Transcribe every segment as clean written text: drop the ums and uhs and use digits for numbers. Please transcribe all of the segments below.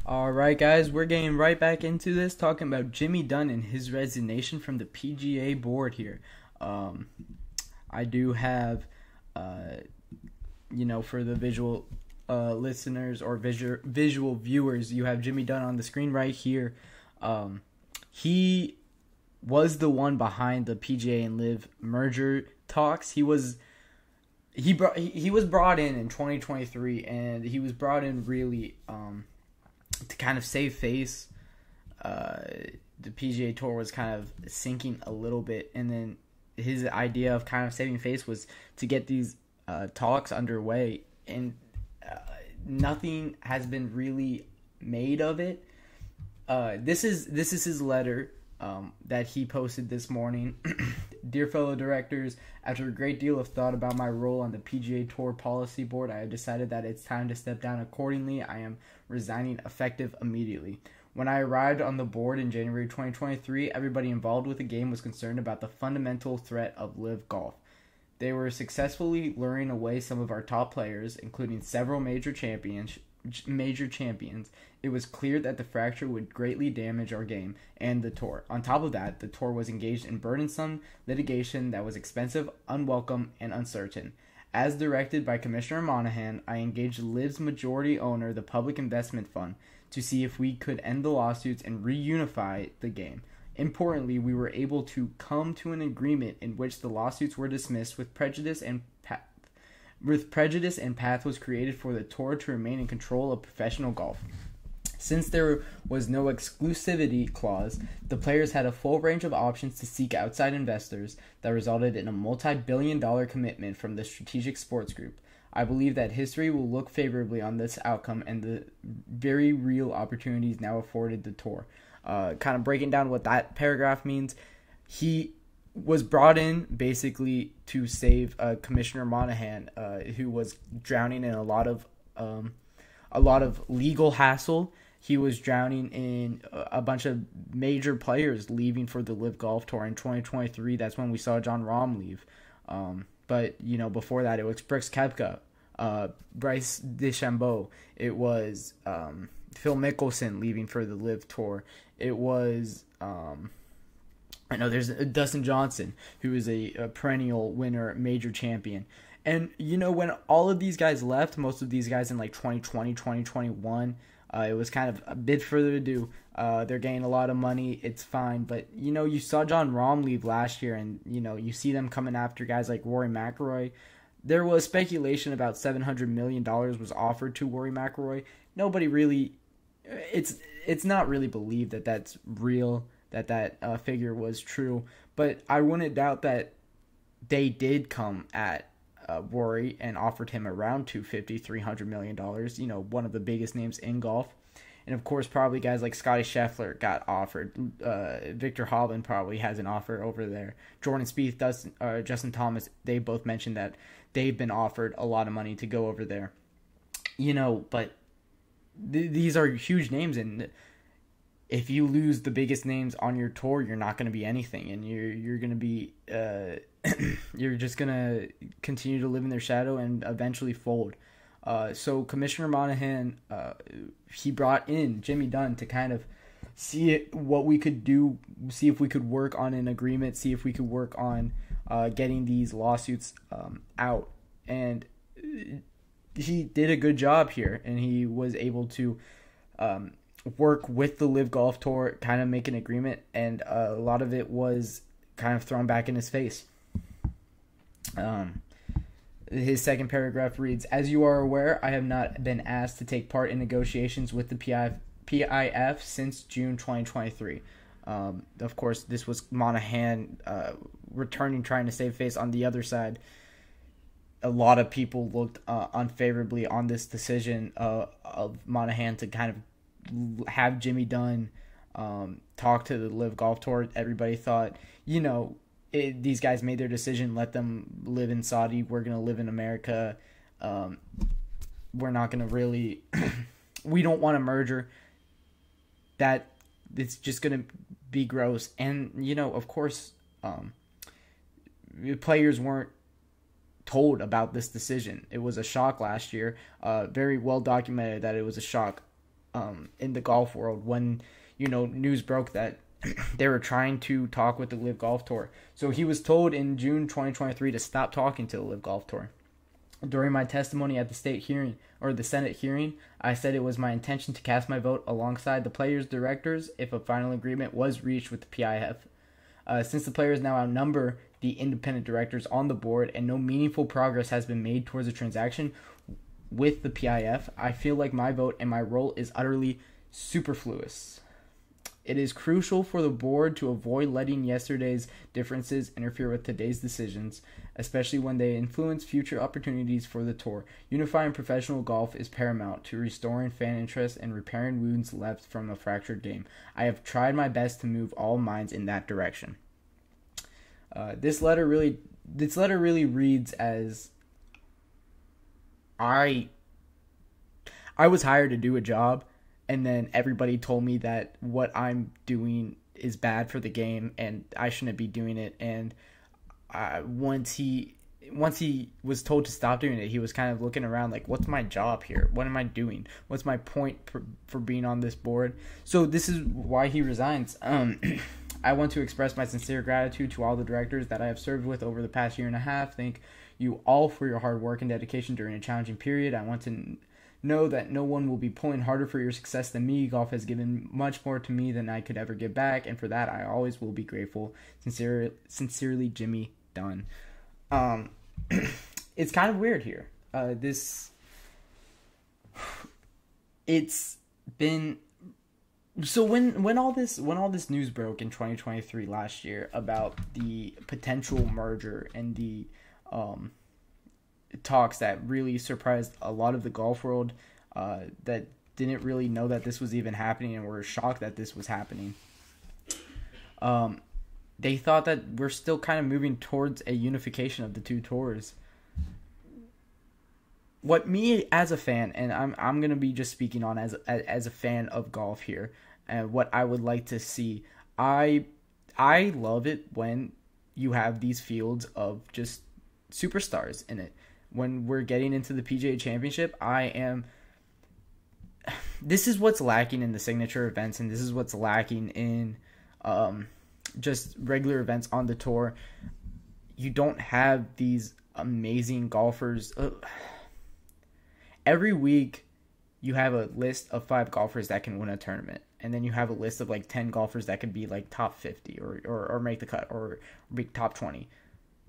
All right, guys, we're getting right back into this, talking about Jimmy Dunne and his resignation from the PGA Board here. Um, I do have, for the visual listeners or visual viewers, you have Jimmy Dunne on the screen right here. He was the one behind the PGA and Live merger talks. He was brought in 2023, and he was brought in really to kind of save face. The PGA Tour was kind of sinking a little bit, and then his idea of kind of saving face was to get these talks underway, and nothing has been really made of it. This is his letter that he posted this morning. Dear fellow directors, after a great deal of thought about my role on the PGA Tour Policy Board, I have decided that it's time to step down accordingly. I am resigning effective immediately. When I arrived on the board in January 2023, everybody involved with the game was concerned about the fundamental threat of live golf. They were successfully luring away some of our top players, including several major champions. It was clear that the fracture would greatly damage our game and the tour. On top of that, the tour was engaged in burdensome litigation that was expensive, unwelcome, and uncertain. As directed by Commissioner Monahan, I engaged Liv's majority owner, the Public Investment Fund, to see if we could end the lawsuits and reunify the game. Importantly, we were able to come to an agreement in which the lawsuits were dismissed with prejudice, and path was created for the tour to remain in control of professional golf. Since there was no exclusivity clause, the players had a full range of options to seek outside investors that resulted in a multi-billion-dollar commitment from the Strategic Sports Group. I believe that history will look favorably on this outcome and the very real opportunities now afforded the tour. Kind of breaking down what that paragraph means, he was brought in basically to save Commissioner Monahan, who was drowning in a lot of legal hassle. He was drowning in a bunch of major players leaving for the Live Golf Tour in 2023. That's when we saw Jon Rahm leave. But before that, it was Brooks Koepka, Bryce DeChambeau. It was Phil Mickelson leaving for the Live Tour. It was there's Dustin Johnson, who is a perennial winner, major champion. And, when all of these guys left, most of these guys in like 2020, 2021, it was kind of a bit further ado. They're getting a lot of money. It's fine. But, you saw Jon Rahm leave last year, and, you see them coming after guys like Rory McIlroy. There was speculation about $700 million was offered to Rory McIlroy. Nobody really, it's not really believed that that's real, that figure was true. But I wouldn't doubt that they did come at Rory and offered him around $250-300 million. One of the biggest names in golf. And of course, probably guys like Scotty Scheffler got offered. Victor Hovland probably has an offer over there. Jordan Spieth, Justin Thomas, they both mentioned that they've been offered a lot of money to go over there. But these are huge names, and if you lose the biggest names on your tour, you're not going to be anything, and you're going to be you're just going to continue to live in their shadow and eventually fold. So Commissioner Monahan, he brought in Jimmy Dunne to kind of see what we could do, see if we could work on an agreement, see if we could work on getting these lawsuits out. And he did a good job here, and he was able to work with the Live Golf Tour, kind of make an agreement, and a lot of it was kind of thrown back in his face. His second paragraph reads, "As you are aware, I have not been asked to take part in negotiations with the PIF since June 2023. Of course, this was Monahan returning, trying to save face. On the other side, a lot of people looked unfavorably on this decision of Monahan to kind of have Jimmy Dunne talk to the Live Golf Tour. Everybody thought, these guys made their decision, let them live in Saudi, we're going to live in America. We're not going to really, we don't want a merger. That it's just going to be gross. And, of course, players weren't told about this decision. It was a shock last year. Very well documented that it was a shock in the golf world when, news broke that they were trying to talk with the LIV Golf Tour. So he was told in June 2023 to stop talking to the LIV Golf Tour. During my testimony at the Senate hearing, I said it was my intention to cast my vote alongside the players' directors if a final agreement was reached with the PIF. Since the players now outnumber the independent directors on the board and no meaningful progress has been made towards a transaction with the PIF, I feel like my vote and my role is utterly superfluous. It is crucial for the board to avoid letting yesterday's differences interfere with today's decisions, especially when they influence future opportunities for the tour. Unifying professional golf is paramount to restoring fan interest and repairing wounds left from a fractured game. I have tried my best to move all minds in that direction. This letter really reads as I was hired to do a job, and then everybody told me that what I'm doing is bad for the game and I shouldn't be doing it. And once he was told to stop doing it, he was kind of looking around like, what's my job here? What am I doing? What's my point for being on this board? So this is why he resigns. I want to express my sincere gratitude to all the directors that I have served with over the past year and a half. Thank you all for your hard work and dedication during a challenging period. I want to know that no one will be pulling harder for your success than me. Golf has given much more to me than I could ever give back, and for that I always will be grateful. Sincerely, Jimmy Dunne. It's kind of weird here. It's been so when all this news broke in 2023 last year about the potential merger and the talks that really surprised a lot of the golf world that didn't really know that this was even happening and were shocked that this was happening. They thought that we're still kind of moving towards a unification of the two tours. What me as a fan, and I'm gonna be just speaking on as a fan of golf here, and what I would like to see, I love it when you have these fields of just superstars in it. When we're getting into the PGA Championship, this is what's lacking in the signature events, and this is what's lacking in just regular events on the tour. You don't have these amazing golfers. Every week, you have a list of 5 golfers that can win a tournament, and then you have a list of like 10 golfers that could be like top 50 or make the cut or be top 20.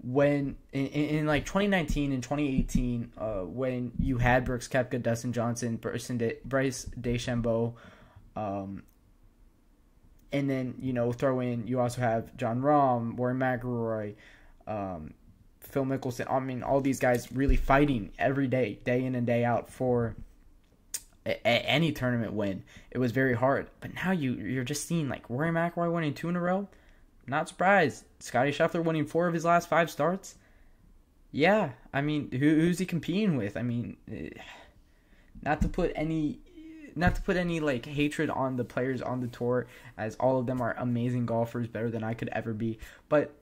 When in like 2019 and 2018, when you had Brooks Koepka, Dustin Johnson, Bryce DeChambeau, and then throw in, you also have Jon Rahm, Rory McIlroy, Phil Mickelson. I mean, all these guys really fighting every day, day in and day out for any tournament win. It was very hard, but now you're just seeing like Rory McIlroy winning 2 in a row. Not surprised. Scottie Scheffler winning 4 of his last 5 starts. Yeah, I mean, who's he competing with? I mean, not to put any like hatred on the players on the tour, as all of them are amazing golfers, better than I could ever be. But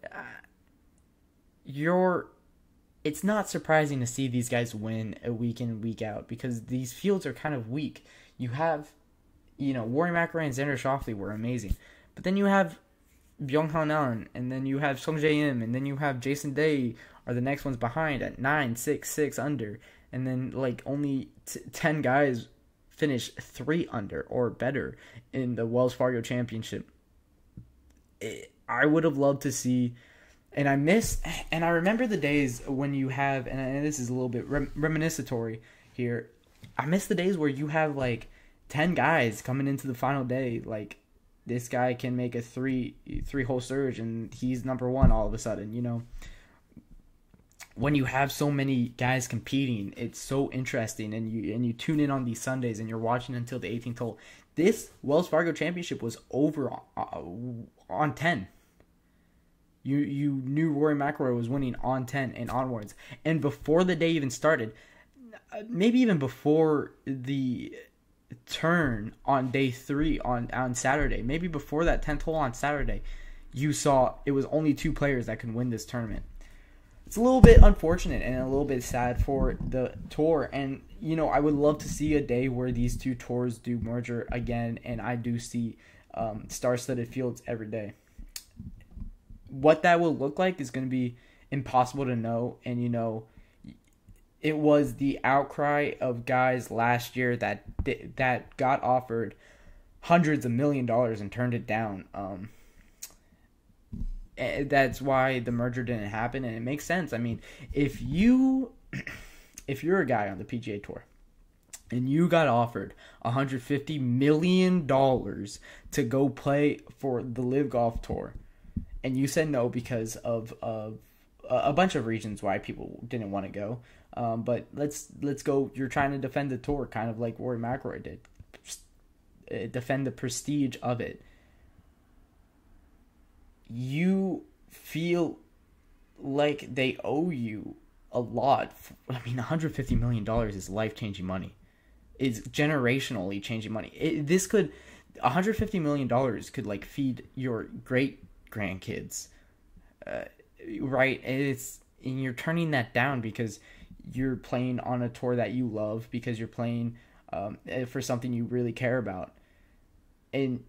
it's not surprising to see these guys win a week in, week out, because these fields are kind of weak. You have, Rory McIlroy and Xander Schauffele were amazing, but then you have Byung-Han An, and then you have Sung Jae Im, and then you have Jason Day are the next ones behind at 9, 6, 6 under, and then like only 10 guys finish 3 under or better in the Wells Fargo Championship. I would have loved to see, and I remember the days when you have, and this is a little bit reminiscatory here, I miss the days where you have like 10 guys coming into the final day, like this guy can make a three-hole surge and he's number 1 all of a sudden, When you have so many guys competing, it's so interesting, and you tune in on these Sundays and you're watching until the 18th hole. This Wells Fargo Championship was over on 10. You knew Rory McIlroy was winning on 10 and onwards. And before the day even started, maybe even before the turn on day 3 on Saturday, maybe before that 10th hole on Saturday, you saw it was only 2 players that could win this tournament. it's a little bit unfortunate and a little bit sad for the tour. And, I would love to see a day where these two tours do merger again, and I do see star-studded fields every day. What that will look like is going to be impossible to know. And, it was the outcry of guys last year that got offered hundreds of $1 million and turned it down. That's why the merger didn't happen, and it makes sense. I mean, if you're a guy on the PGA Tour and you got offered $150 million to go play for the Live Golf Tour, and you said no because of a bunch of reasons why people didn't want to go, but let's go. You're trying to defend the tour, kind of like Rory McIlroy did. Defend the prestige of it. You feel like they owe you a lot. I mean, $150 million is life-changing money. It's generationally changing money. $150 million could feed your great-grandkids, right? And you're turning that down because you're playing on a tour that you love, because you're playing for something you really care about. And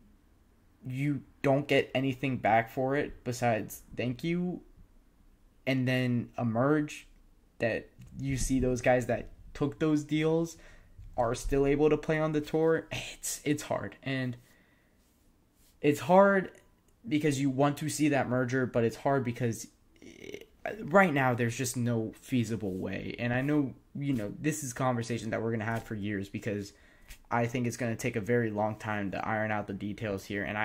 you don't get anything back for it besides thank you, and then emerge that you see those guys that took those deals are still able to play on the tour. It's hard, and it's hard because you want to see that merger, but it's hard because right now there's just no feasible way. And I know this is a conversation that we're gonna have for years, because I think it's going to take a very long time to iron out the details here, and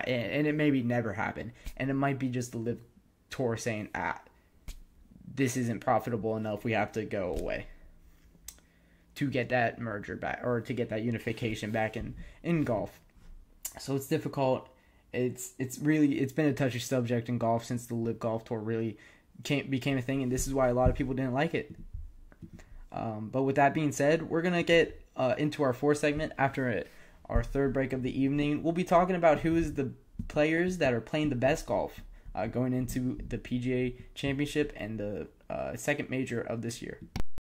it maybe never happen, and it might be just the Live Tour saying, this isn't profitable enough, we have to go away to get that merger back, or to get that unification back in golf. So it's difficult. It's been a touchy subject in golf since the Live Golf Tour really became a thing, and this is why a lot of people didn't like it. But with that being said, we're going to get into our fourth segment after our third break of the evening. We'll be talking about who is the players that are playing the best golf going into the PGA Championship and the second major of this year.